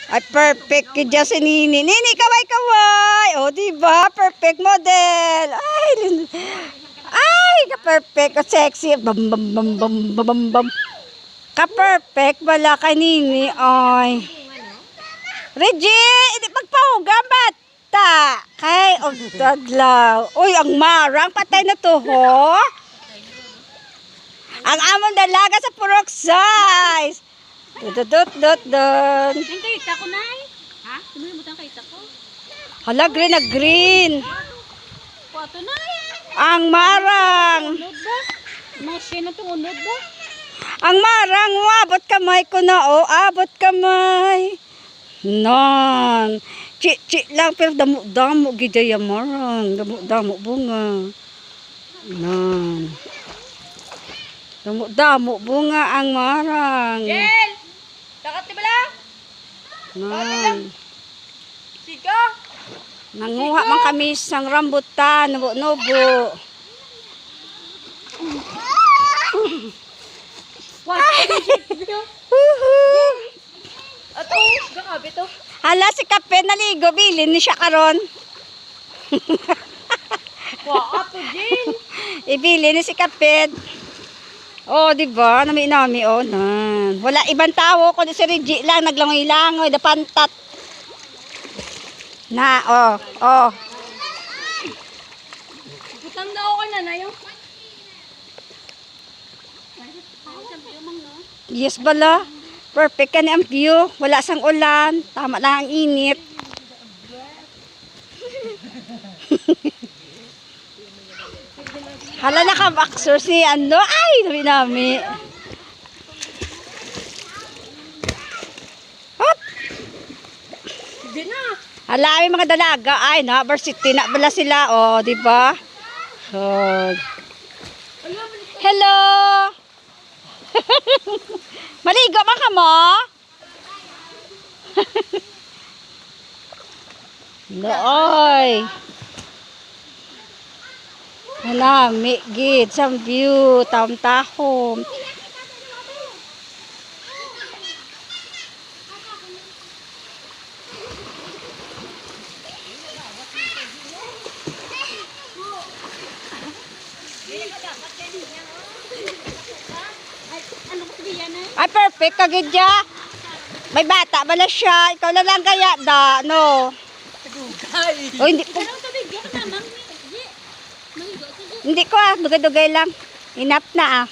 Ay, perfect kidya si Nini. Nini, kaway-kaway. O, diba? Perfect model. Ay, ka-perfect. Sexy. Bam, bam, bam, bam, bam, bam, bam. Ka-perfect. Wala kay Nini. Ay. Reggie, hindi magpahuga, bata. Kay, dadlaw. Uy, ang marang. Patay na to, ho. Ang among dalaga sa purok size. Dut. Yung kaita ko, Nay. Ha? Sino mo tang kaita ko? Hala, green na green. Kwato, Nay. Ang marang. Unod ba? Masya na itong unod ba? Ang marang. Abot kamay ko na, oh. Abot kamay. Nan. Chi lang, pero damo gidaya marang. Damo bunga. Nan. Damo bunga ang marang. Jel! Dakat ba lang? Nan. Siga! Nanguha man kami sang rambutan, nubo-nubo. Ato, gakabi to. Hala, si Kape naligo, bilin ni siya karon. Wa, ato, Jel. Ibili ni si Kaped. Oh, di ba? Nami, oh, nan. Wala ibang tao, kundi si Reggie lang, naglangoy-langoy, dapantat. Na, oh. Putang daw ka na, Nay. Yes bala. Perfect ka ni ang view. Wala sang ulan. Tama lang ang init. Hala, naka-boxer si ano. Ay, nami. Hop! Hindi na. Hala, may mga dalaga. Ay, na, varsity na bala sila. Oh, di ba? Oh. Hello! Maligo man ka mo? Nooy. Hala, gid some view, tahom-tahom. Ano ko sabihan, Nay? Ay, perfect ka gid ya. May bata bala siya. Ikaw na lang kaya da, no. O, hindi ko. Anong sabihan ka naman? Hindi ko dugay-dugay lang. Enough na